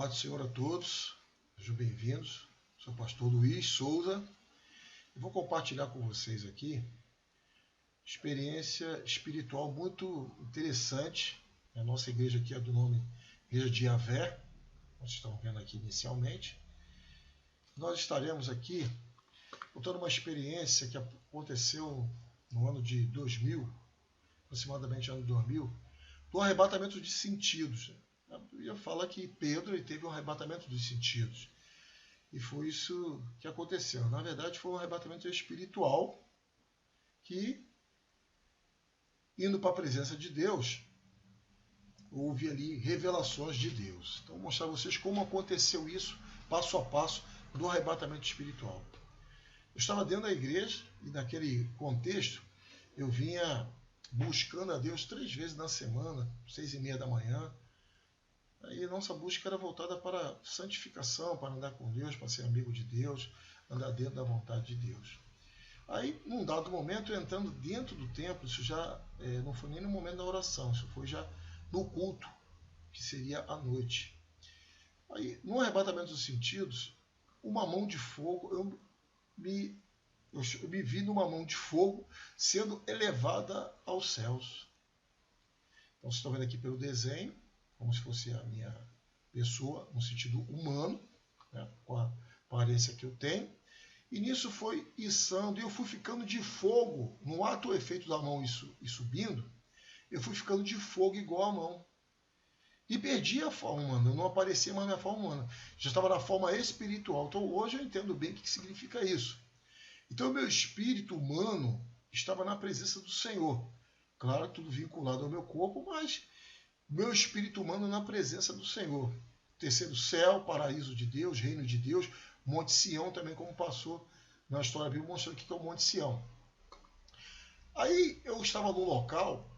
Paz do Senhor a todos, sejam bem-vindos. Sou o pastor Luiz Souza e vou compartilhar com vocês aqui experiência espiritual muito interessante. A nossa igreja aqui é do nome Igreja de Yahvé, vocês estão vendo aqui inicialmente. Nós estaremos aqui contando uma experiência que aconteceu no ano de 2000, aproximadamente ano 2000, do arrebatamento de sentidos. Eu ia falar que Pedro teve um arrebatamento dos sentidos. E foi isso que aconteceu. Na verdade, foi um arrebatamento espiritual que, indo para a presença de Deus, houve ali revelações de Deus. Então, vou mostrar a vocês como aconteceu isso, passo a passo, do arrebatamento espiritual. Eu estava dentro da igreja e, naquele contexto, eu vinha buscando a Deus 3 vezes na semana, 6h30 da manhã. Aí nossa busca era voltada para santificação, para andar com Deus, para ser amigo de Deus, andar dentro da vontade de Deus. Aí, num dado momento, eu entrando dentro do templo, isso já não foi nem no momento da oração, isso foi já no culto, que seria à noite. Aí, no arrebatamento dos sentidos, uma mão de fogo, eu me vi numa mão de fogo sendo elevada aos céus. Então, vocês estão vendo aqui pelo desenho, como se fosse a minha pessoa, no sentido humano, né, com a aparência que eu tenho. E nisso foi içando, e eu fui ficando de fogo, no ato ou efeito da mão e subindo, eu fui ficando de fogo igual a mão. E perdi a forma humana, eu não aparecia mais na minha forma humana. Já estava na forma espiritual. Então hoje eu entendo bem o que significa isso. Então o meu espírito humano estava na presença do Senhor. Claro, tudo vinculado ao meu corpo, mas meu espírito humano na presença do Senhor. Terceiro céu, paraíso de Deus, reino de Deus, Monte Sião também, como passou na história bíblica, mostrando o que é o Monte Sião. Aí eu estava num local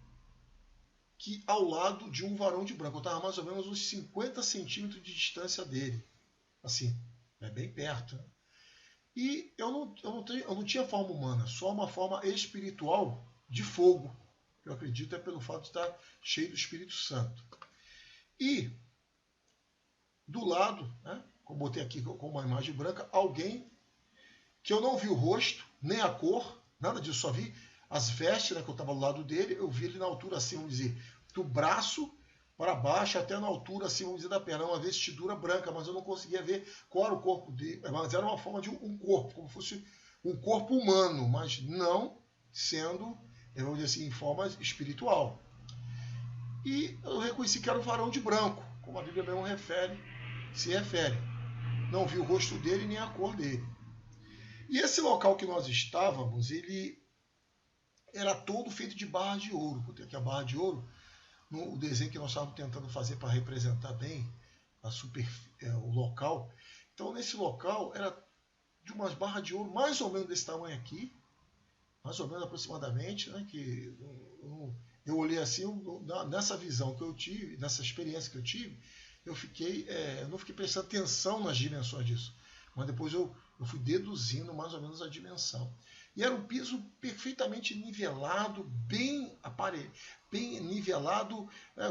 que ao lado de um varão de branco, eu estava mais ou menos uns 50 centímetros de distância dele. Assim, é bem perto. Né? E eu não tinha forma humana, só uma forma espiritual de fogo. Eu acredito é pelo fato de estar cheio do Espírito Santo. E do lado, né, como botei aqui com uma imagem branca, alguém que eu não vi o rosto, nem a cor, nada disso, só vi as vestes, né, que eu estava do lado dele, eu vi ele na altura assim, vamos dizer, do braço para baixo, até na altura assim, vamos dizer, da perna, uma vestidura branca, mas eu não conseguia ver qual era o corpo dele, mas era uma forma de um corpo, como se fosse um corpo humano, mas não sendo, eu vou dizer assim, em forma espiritual. E eu reconheci que era um varão de branco, como a Bíblia mesmo se refere. Não vi o rosto dele nem a cor dele. E esse local que nós estávamos, ele era todo feito de barra de ouro. Vou ter aqui a barra de ouro, no desenho que nós estávamos tentando fazer para representar bem o local. Então, nesse local, era de umas barras de ouro mais ou menos desse tamanho aqui, mais ou menos aproximadamente, né, que eu olhei assim, nessa visão que eu tive, nessa experiência que eu tive, eu não fiquei prestando atenção nas dimensões disso, mas depois eu fui deduzindo mais ou menos a dimensão. E era um piso perfeitamente nivelado, bem nivelado,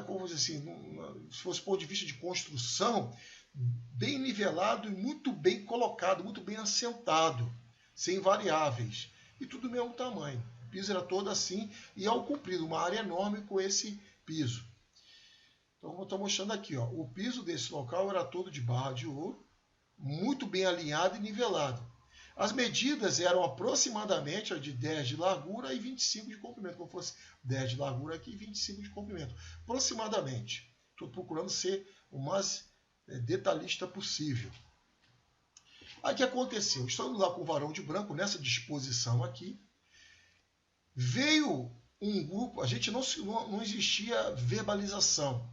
como dizer assim, se fosse do ponto de vista de construção, bem nivelado e muito bem colocado, muito bem assentado, sem variáveis. E tudo do mesmo tamanho. O piso era todo assim e ao comprido, uma área enorme com esse piso. Então, eu estou mostrando aqui, ó, o piso desse local era todo de barra de ouro, muito bem alinhado e nivelado. As medidas eram aproximadamente de 10 de largura e 25 de comprimento, como fosse 10 de largura aqui e 25 de comprimento. Aproximadamente. Estou procurando ser o mais detalhista possível. Aí o que aconteceu? Estando lá com o varão de branco, nessa disposição aqui, veio um grupo, a gente não existia verbalização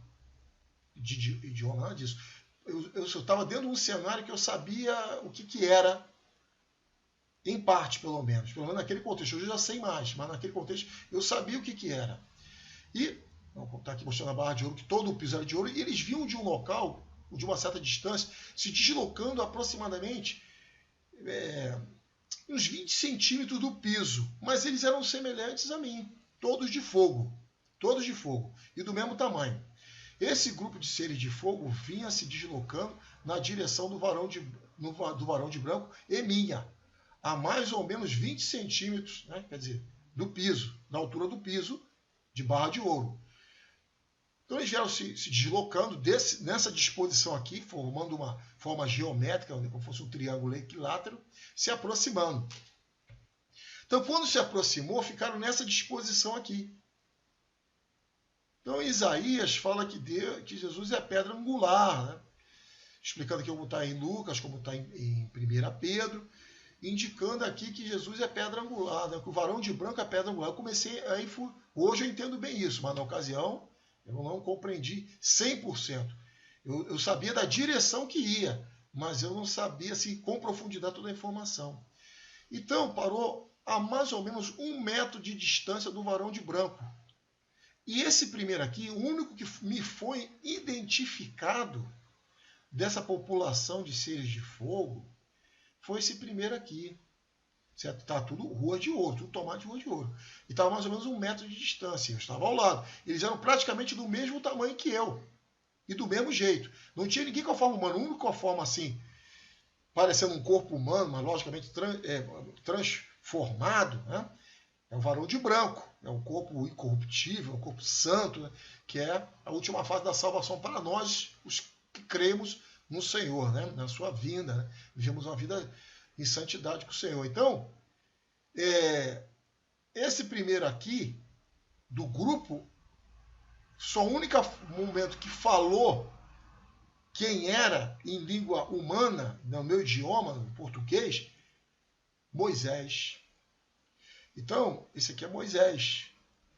de idioma, nada disso. Eu estava dentro de um cenário que eu sabia o que era, em parte pelo menos naquele contexto. Hoje eu já sei mais, mas naquele contexto eu sabia o que era. E, vou estar aqui mostrando a barra de ouro, que todo o piso era de ouro, e eles vinham de um local, de uma certa distância, se deslocando aproximadamente uns 20 centímetros do piso, mas eles eram semelhantes a mim, todos de fogo, e do mesmo tamanho. Esse grupo de seres de fogo vinha se deslocando na direção do varão de branco e minha, a mais ou menos 20 centímetros, né? Quer dizer, do piso, na altura do piso de Barra de Ouro. Então eles vieram se deslocando nessa disposição aqui, formando uma forma geométrica, como fosse um triângulo equilátero, se aproximando. Então, quando se aproximou, ficaram nessa disposição aqui. Então, Isaías fala que Jesus é a pedra angular, né? Explicando aqui como está em Lucas, como está em 1 Pedro, indicando aqui que Jesus é pedra angular, né? Que o varão de branco é pedra angular. Eu comecei, hoje eu entendo bem isso, mas na ocasião eu não compreendi 100%. Eu sabia da direção que ia, mas eu não sabia assim, com profundidade toda a informação. Então, parou a mais ou menos 1 metro de distância do varão de branco. E esse primeiro aqui, o único que me foi identificado dessa população de seres de fogo, foi esse primeiro aqui. Está tudo rua de ouro, tudo tomado de rua de ouro. E estava mais ou menos 1 metro de distância. Eu estava ao lado. Eles eram praticamente do mesmo tamanho que eu. E do mesmo jeito. Não tinha ninguém com a forma humana. O único com a forma assim, parecendo um corpo humano, mas logicamente transformado, né? É o varão de branco. É um corpo incorruptível, um corpo santo, né? Que é a última fase da salvação para nós, os que cremos no Senhor, né? Na sua vinda. Né? Vivemos uma vida em santidade com o Senhor. Então, esse primeiro aqui, do grupo, só o único momento que falou quem era em língua humana, no meu idioma, no português, Moisés. Então, esse aqui é Moisés.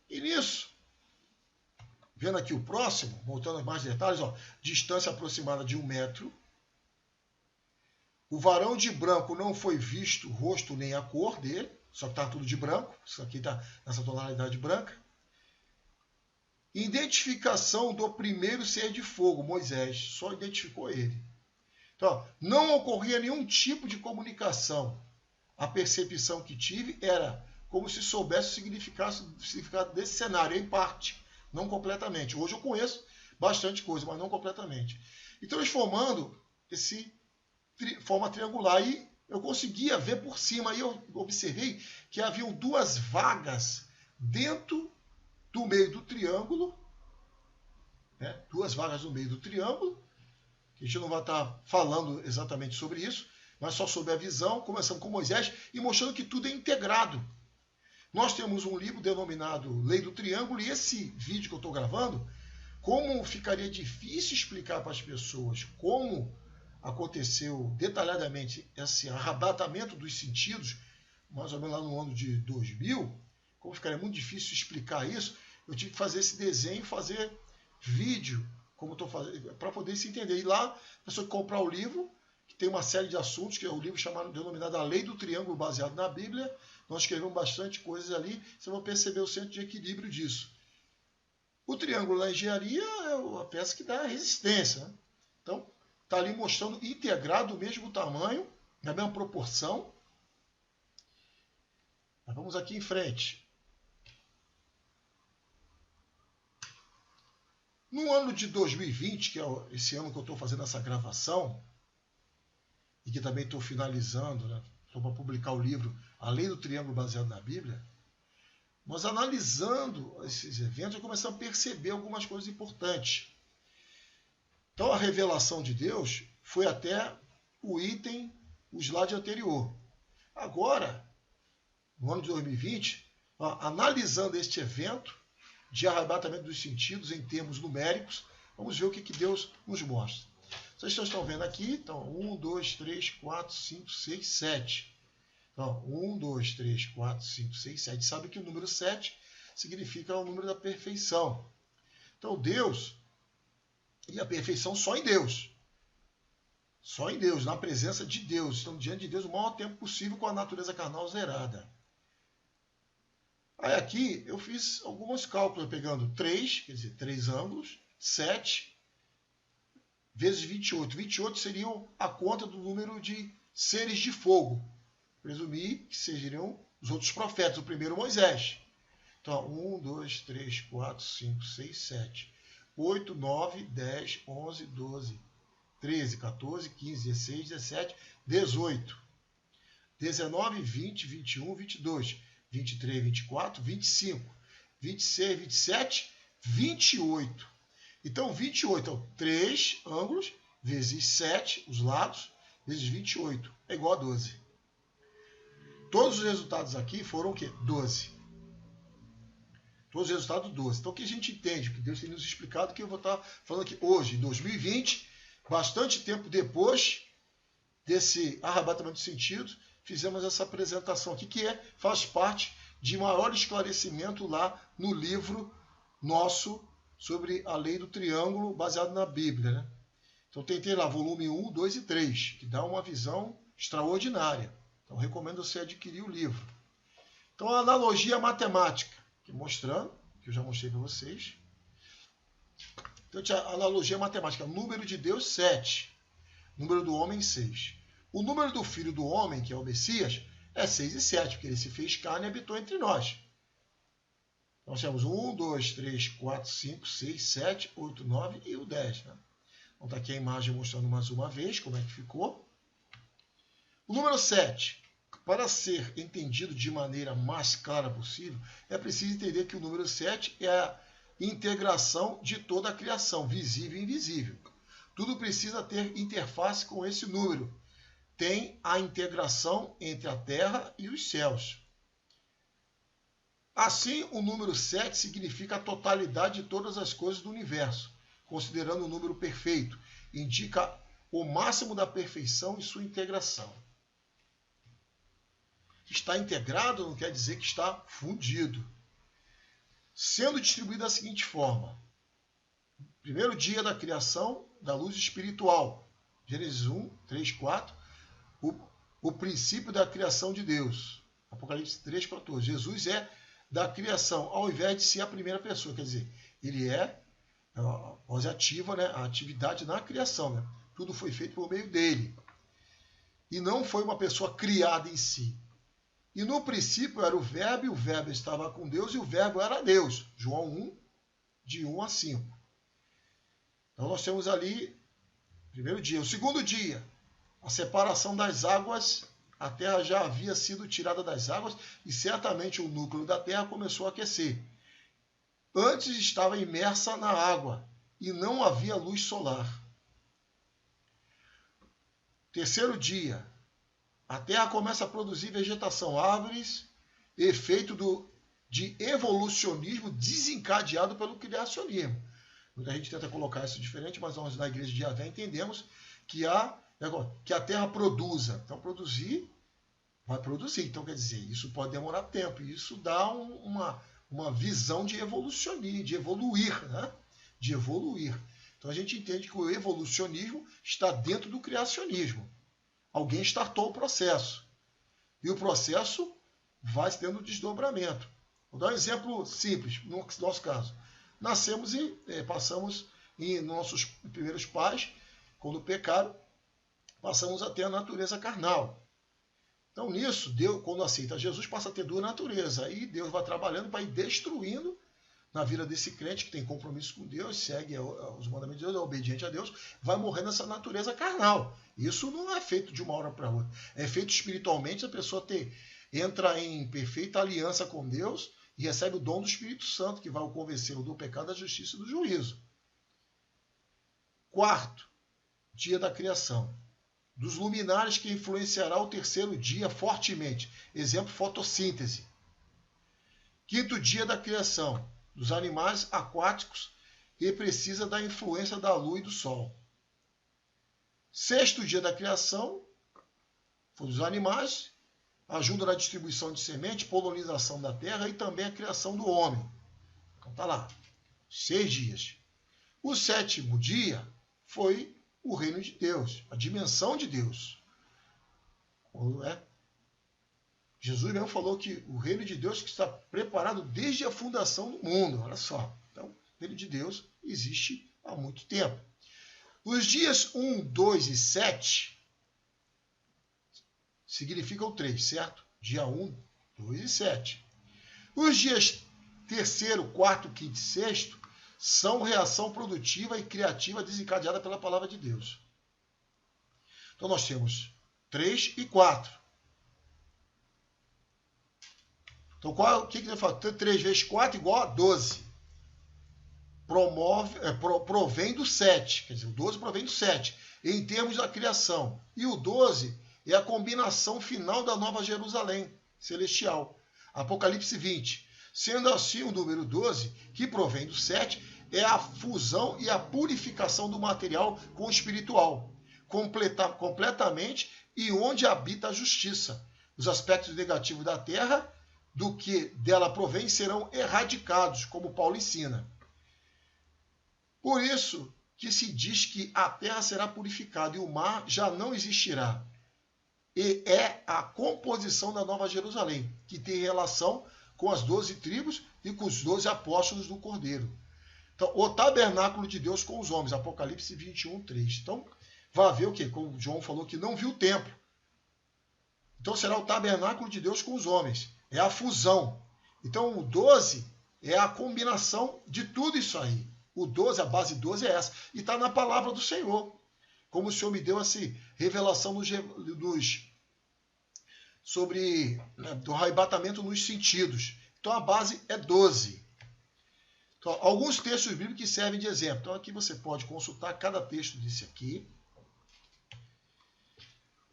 E nisso, vendo aqui o próximo, voltando a mais detalhes, ó, distância aproximada de 1 metro. O varão de branco não foi visto o rosto nem a cor dele, só que está tudo de branco. Isso aqui está nessa tonalidade branca. Identificação do primeiro ser de fogo, Moisés. Só identificou ele. Então, não ocorria nenhum tipo de comunicação. A percepção que tive era como se soubesse o significado desse cenário, em parte, não completamente. Hoje eu conheço bastante coisa, mas não completamente. Então, eles formando forma triangular, e eu conseguia ver por cima, aí eu observei que haviam 2 vagas dentro do meio do triângulo, né? 2 vagas no meio do triângulo, que a gente não vai estar falando exatamente sobre isso, mas só sobre a visão, começando com Moisés e mostrando que tudo é integrado. Nós temos um livro denominado Lei do Triângulo, e esse vídeo que eu estou gravando, como ficaria difícil explicar para as pessoas como aconteceu detalhadamente esse arrebatamento dos sentidos, mais ou menos lá no ano de 2000, como ficaria muito difícil explicar isso, eu tive que fazer esse desenho, fazer vídeo, como estou fazendo, para poder se entender. E lá, a pessoa que comprar o livro, que tem uma série de assuntos, que é o livro denominado A Lei do Triângulo, baseado na Bíblia, nós escrevemos bastante coisas ali, você vai perceber o centro de equilíbrio disso. O triângulo na engenharia é a peça que dá resistência, né? Então, está ali mostrando integrado, o mesmo tamanho, na mesma proporção. Mas vamos aqui em frente. No ano de 2020, que é esse ano que eu estou fazendo essa gravação, e que também estou finalizando, né? Estou para publicar o livro A Lei do Triângulo baseado na Bíblia, nós analisando esses eventos, eu comecei a perceber algumas coisas importantes. Então, a revelação de Deus foi até o slide anterior. Agora, no ano de 2020, analisando este evento de arrebatamento dos sentidos em termos numéricos, vamos ver o que Deus nos mostra. Vocês estão vendo aqui, então, 1, 2, 3, 4, 5, 6, 7. Então, 1, 2, 3, 4, 5, 6, 7. Sabe que o número 7 significa o número da perfeição. Então, Deus e a perfeição só em Deus. Só em Deus, na presença de Deus. Estamos diante de Deus o maior tempo possível com a natureza carnal zerada. Aí aqui eu fiz alguns cálculos, pegando 3, quer dizer, 3 ângulos, 7 vezes 28. 28 seria a conta do número de seres de fogo. Presumi que seriam os outros profetas, o primeiro Moisés. Então, 1, 2, 3, 4, 5, 6, 7. 8, 9, 10, 11, 12, 13, 14, 15, 16, 17, 18, 19, 20, 21, 22, 23, 24, 25, 26, 27, 28. Então, 28 são 3 ângulos vezes 7, os lados, vezes 28, é igual a 12. Todos os resultados aqui foram o quê? 12. Todos os resultados 12. Então, o que a gente entende? Que Deus tem nos explicado, que eu vou estar falando aqui hoje, em 2020, bastante tempo depois desse arrebatamento de sentido, fizemos essa apresentação aqui, que faz parte de maior esclarecimento lá no livro nosso sobre a lei do triângulo, baseado na Bíblia, né? Então, tem lá volume 1, 2 e 3, que dá uma visão extraordinária. Então, recomendo você adquirir o livro. Então, a analogia matemática, que mostrando, que eu já mostrei para vocês. Então, a analogia matemática, número de Deus, 7. Número do homem, 6. O número do filho do homem, que é o Messias, é 6 e 7, porque ele se fez carne e habitou entre nós. Nós temos 1, 2, 3, 4, 5, 6, 7, 8, 9 e o 10. Né? Então está aqui a imagem mostrando mais uma vez como é que ficou. O número 7, para ser entendido de maneira mais clara possível, é preciso entender que o número 7 é a integração de toda a criação, visível e invisível. Tudo precisa ter interface com esse número. Tem a integração entre a terra e os céus. Assim, o número 7 significa a totalidade de todas as coisas do universo, considerando o número perfeito. Indica o máximo da perfeição e sua integração. Está integrado não quer dizer que está fundido. Sendo distribuído da seguinte forma. Primeiro dia da criação da luz espiritual. Gênesis 1, 3, 4. O princípio da criação de Deus. Apocalipse 3, 14. Jesus é da criação, ao invés de ser a primeira pessoa. Quer dizer, ele é ativa, né, a atividade na criação. Né? Tudo foi feito por meio dele. E não foi uma pessoa criada em si. E no princípio era o Verbo, e o Verbo estava com Deus, e o Verbo era Deus. João 1, de 1 a 5. Então nós temos ali, primeiro dia. O segundo dia, a separação das águas. A terra já havia sido tirada das águas e certamente o núcleo da terra começou a aquecer. Antes estava imersa na água e não havia luz solar. Terceiro dia, a terra começa a produzir vegetação, árvores, efeito de evolucionismo desencadeado pelo criacionismo. Muita gente tenta colocar isso diferente, mas nós na Igreja de Yahvé entendemos que a terra produza. Então, vai produzir. Então, quer dizer, isso pode demorar tempo. E isso dá uma visão de evolucionismo, de evoluir, né? De evoluir. Então, a gente entende que o evolucionismo está dentro do criacionismo. Alguém startou o processo. E o processo vai tendo desdobramento. Vou dar um exemplo simples, no nosso caso. Nascemos e passamos, nossos primeiros pais, quando pecaram, passamos a ter a natureza carnal. Então, nisso, Deus, quando aceita Jesus, passa a ter duas naturezas. Aí Deus vai trabalhando para ir destruindo na vida desse crente que tem compromisso com Deus, segue os mandamentos de Deus, é obediente a Deus, vai morrendo essa natureza carnal. Isso não é feito de uma hora para outra. É feito espiritualmente, a pessoa entra em perfeita aliança com Deus e recebe o dom do Espírito Santo, que vai o convencer do pecado, da justiça e do juízo. Quarto, dia da criação. Dos luminares que influenciará o terceiro dia fortemente. Exemplo, fotossíntese. Quinto dia da criação. Dos animais aquáticos que precisa da influência da lua e do sol. Sexto dia da criação. Dos animais. Ajuda na distribuição de semente, polinização da terra e também a criação do homem. Então tá lá. 6 dias. O sétimo dia foi o reino de Deus, a dimensão de Deus. Jesus mesmo falou que o reino de Deus que está preparado desde a fundação do mundo. Olha só. Então, o reino de Deus existe há muito tempo. Os dias 1, 2 e 7 significam 3, certo? Dia 1, 2 e 7. Os dias 3º, 4º, 5º e 6º são reação produtiva e criativa desencadeada pela palavra de Deus. Então nós temos 3 e 4. Então o que ele fala? 3 vezes 4 igual a 12. Provém do 7. Quer dizer, o 12 provém do 7. Em termos da criação. E o 12 é a combinação final da Nova Jerusalém celestial. Apocalipse 20. Sendo assim o número 12, que provém do 7, é a fusão e a purificação do material com o espiritual. Completamente, e onde habita a justiça. Os aspectos negativos da terra, do que dela provém, serão erradicados, como Paulo ensina. Por isso que se diz que a terra será purificada e o mar já não existirá. E é a composição da Nova Jerusalém, que tem relação com as 12 tribos e com os 12 apóstolos do Cordeiro. Então, o tabernáculo de Deus com os homens, Apocalipse 21, 3. Então, vai ver o quê? Como João falou que não viu o templo. Então, será o tabernáculo de Deus com os homens. É a fusão. Então, o 12 é a combinação de tudo isso aí. O 12, a base 12 é essa. E está na palavra do Senhor. Como o Senhor me deu essa revelação do arrebatamento nos sentidos. Então, a base é 12. Então, alguns textos bíblicos que servem de exemplo. Então, aqui você pode consultar cada texto desse aqui.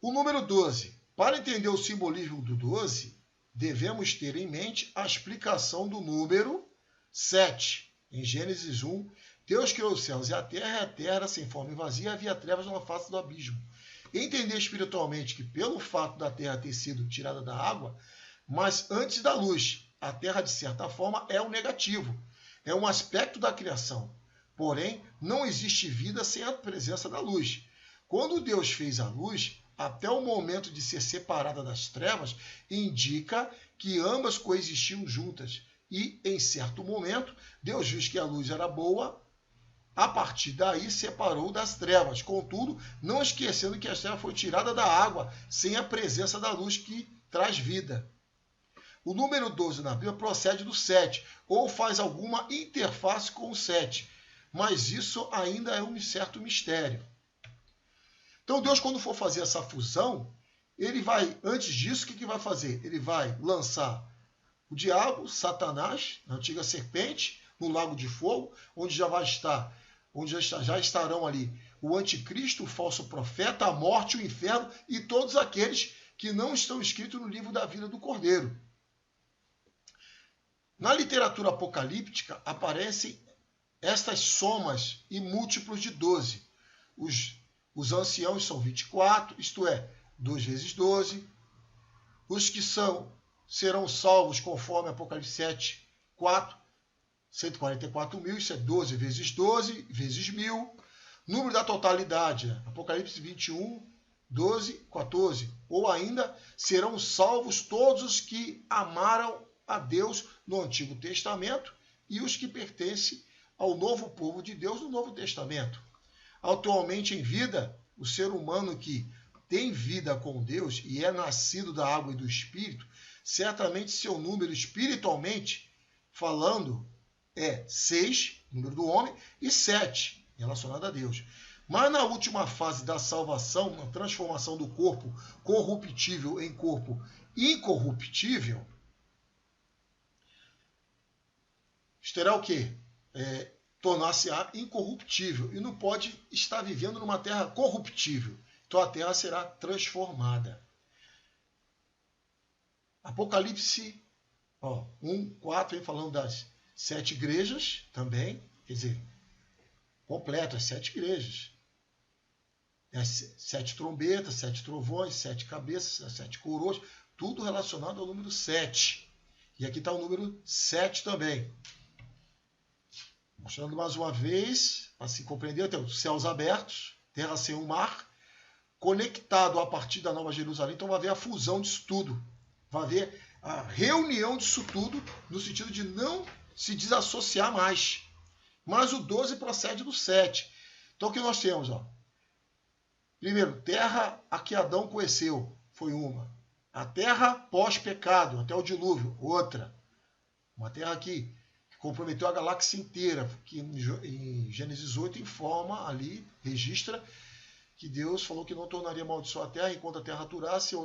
O número 12. Para entender o simbolismo do 12, devemos ter em mente a explicação do número 7. Em Gênesis 1, Deus criou os céus e a terra era sem forma e vazia, havia trevas na face do abismo. Entender espiritualmente que pelo fato da terra ter sido tirada da água, mas antes da luz, a terra de certa forma é o negativo, é um aspecto da criação. Porém, não existe vida sem a presença da luz. Quando Deus fez a luz, até o momento de ser separada das trevas, indica que ambas coexistiam juntas. E, em certo momento, Deus viu que a luz era boa, a partir daí separou das trevas. Contudo, não esquecendo que a treva foi tirada da água, sem a presença da luz que traz vida. O número 12 na Bíblia procede do 7, ou faz alguma interface com o 7. Mas isso ainda é um certo mistério. Então, Deus, quando for fazer essa fusão, ele vai, antes disso, o que vai fazer? Ele vai lançar o diabo, Satanás, a antiga serpente, no lago de fogo, onde já estarão ali o anticristo, o falso profeta, a morte, o inferno e todos aqueles que não estão escritos no livro da vida do Cordeiro. Na literatura apocalíptica aparecem estas somas e múltiplos de 12. Os anciãos são 24, isto é, 2 vezes 12. Os que serão salvos conforme Apocalipse 7, 4, 144 mil, isso é 12 vezes 12, vezes 1000. Número da totalidade, Apocalipse 21, 12, 14. Ou ainda, serão salvos todos os que amaram a Deus no Antigo Testamento e os que pertencem ao novo povo de Deus no Novo Testamento. Atualmente em vida, o ser humano que tem vida com Deus e é nascido da água e do Espírito, certamente seu número espiritualmente falando é 6, número do homem, e 7, relacionado a Deus. Mas na última fase da salvação, na transformação do corpo corruptível em corpo incorruptível, terá o quê? Tornar-se incorruptível e não pode estar vivendo numa terra corruptível. Então a terra será transformada. Apocalipse 1, 4 vem falando das 7 igrejas também, quer dizer, completo, as 7 igrejas. 7 trombetas, 7 trovões, 7 cabeças, 7 coroas, tudo relacionado ao número 7. E aqui está o número 7 também. Mostrando mais uma vez, para se compreender, tem os céus abertos, terra sem o mar, conectado a partir da Nova Jerusalém. Então vai haver a fusão disso tudo. Vai haver a reunião disso tudo, no sentido de não se desassociar mais. Mas o 12 procede do 7. Então o que nós temos? Primeiro, terra a que Adão conheceu, foi uma. A terra pós-pecado, até o dilúvio, outra. Uma terra que comprometeu a galáxia inteira, que em Gênesis 8 informa ali, registra, que Deus falou que não tornaria amaldiçoar a terra enquanto a terra durasse,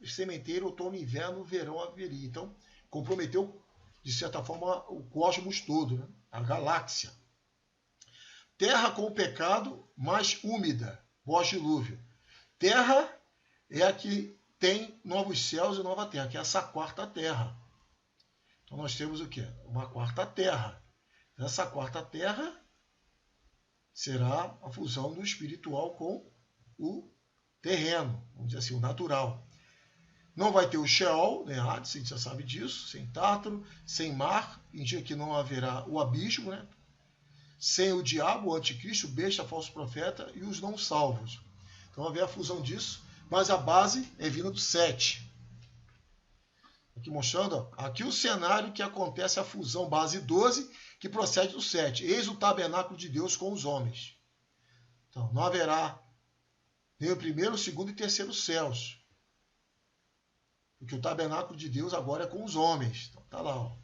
sementeiro, outono, inverno, verão haveria. Então, comprometeu, de certa forma, o cosmos todo, né? A galáxia. Terra com o pecado, mais úmida, pós-dilúvio. Terra é a que tem novos céus e nova terra, que é essa quarta terra. Então nós temos o quê? Uma quarta terra. Essa quarta terra será a fusão do espiritual com o terreno, vamos dizer assim, o natural. Não vai ter o Sheol, né, Hades, a gente já sabe disso, sem Tártaro, sem mar, em dia que não haverá o abismo, né? Sem o diabo, o anticristo, o besta, o falso profeta e os não salvos. Então vai haver a fusão disso, mas a base é vinda do 7. Aqui mostrando, ó, aqui o cenário que acontece a fusão base 12, que procede do 7. Eis o tabernáculo de Deus com os homens. Então, não haverá nem o primeiro, o segundo e terceiro céus. Porque o tabernáculo de Deus agora é com os homens. Então, tá lá, ó.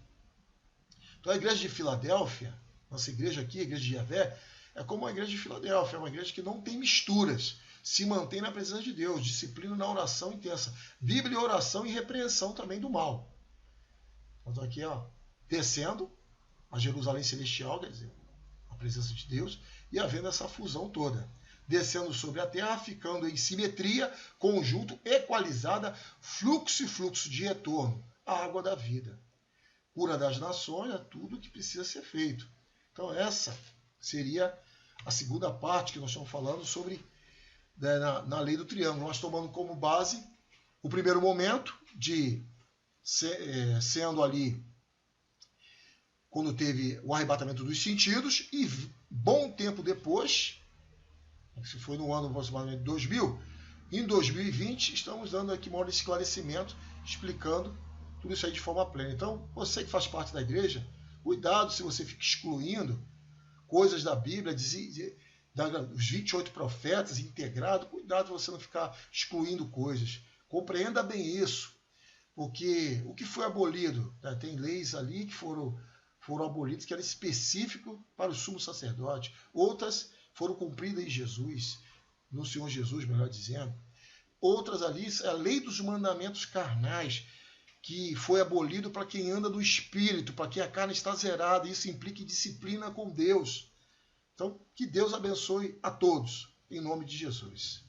Então, a igreja de Filadélfia, nossa igreja aqui, a igreja de Yahvé, é como a igreja de Filadélfia, é uma igreja que não tem misturas, se mantém na presença de Deus, disciplina na oração intensa, Bíblia e oração e repreensão também do mal. Então aqui, ó, descendo a Jerusalém Celestial, quer dizer, a presença de Deus, e havendo essa fusão toda. Descendo sobre a terra, ficando em simetria, conjunto, equalizada, fluxo e fluxo de retorno, a água da vida. Cura das nações, é tudo que precisa ser feito. Então essa seria a segunda parte que nós estamos falando sobre na lei do triângulo. Nós tomando como base o primeiro momento de sendo ali quando teve o arrebatamento dos sentidos e bom tempo depois, se foi no ano aproximadamente 2000, em 2020 estamos dando aqui maior esclarecimento, explicando tudo isso aí de forma plena. Então, você que faz parte da igreja, cuidado se você fica excluindo coisas da Bíblia, os 28 profetas integrados, cuidado você não ficar excluindo coisas. Compreenda bem isso, porque o que foi abolido, né, tem leis ali que foram abolidas, que eram específicas para o sumo sacerdote. Outras foram cumpridas em Jesus, no Senhor Jesus, melhor dizendo. Outras ali, a lei dos mandamentos carnais, que foi abolido para quem anda do Espírito, para quem a carne está zerada. Isso implica disciplina com Deus. Então, que Deus abençoe a todos, em nome de Jesus.